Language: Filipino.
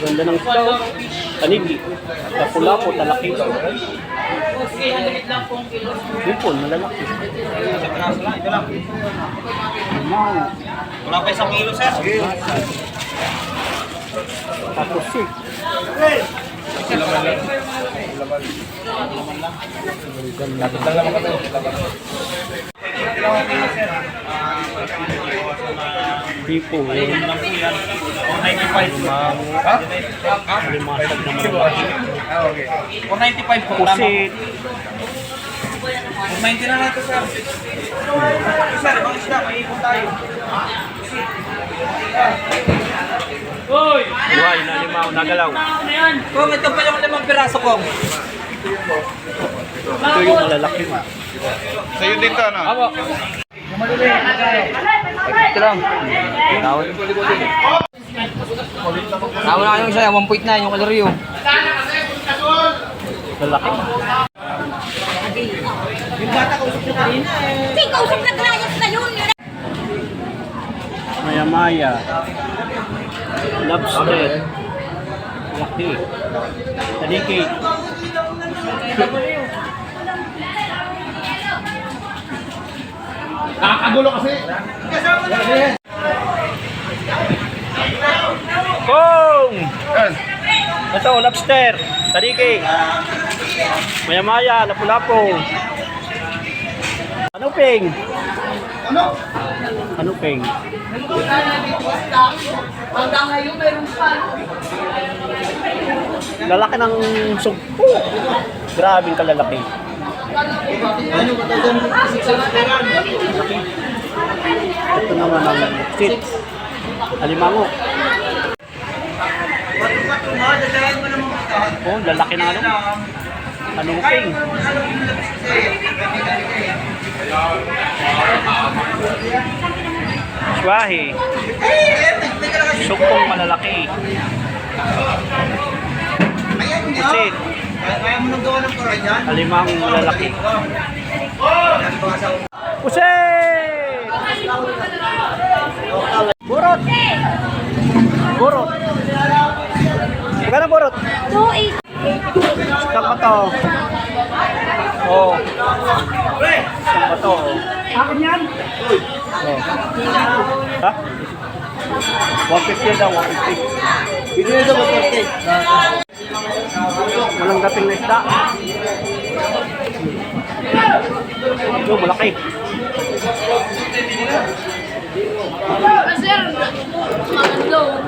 Ganda ng isdaw. Tanigi. Lapu-lapu, talaki. Hipon, malalaki. Wala pa 1 kilo, sir. Tapos si. Pipo. 95. Ha? Limasag na malalaki. Okay. 495 po. Pusit. 490 na natin, sir. Sir, ibang isda, may ipon tayo. Hoy! Buhay na limaw, nagalaw. Kung ito pa yung 5 piraso ko. Ito yung malalaki. Sa'yo din to, no? Abo. Ito lang. Tawag na yung saya, 1.9 yung kaloryo. Lalaki. Yung bata kausap nyo kanina eh. Hindi, kausap na client na yun. Maya-maya. Lobster. Laki. Taliki. Nakakagulo kasi. Kong! Ito, lobster. Taliki. Maya-maya. Lapu-lapu. Ano, Ping? Ano? Ano, Ping? Hanggang ngayon, meron pa. Lalaki ng sugpo. Grabing kalalaki. Ito naman ang sit. Alimango. Oh, lalaki na ano. Anong king? Swahi. Sugpong malalaki. Pusit. Kaya mo nang gawa ng paraan yan? Alimang malalaki. Pusit! Burot! Burot! Magkano burot? 2.8. Saan ba to? Oh. Saan ba to? Akin yan? Oh. Ha? 150 daw, 150. Bigyan nito ba 30? Walang dating na isda. Ito, malaki. Sir, maganda.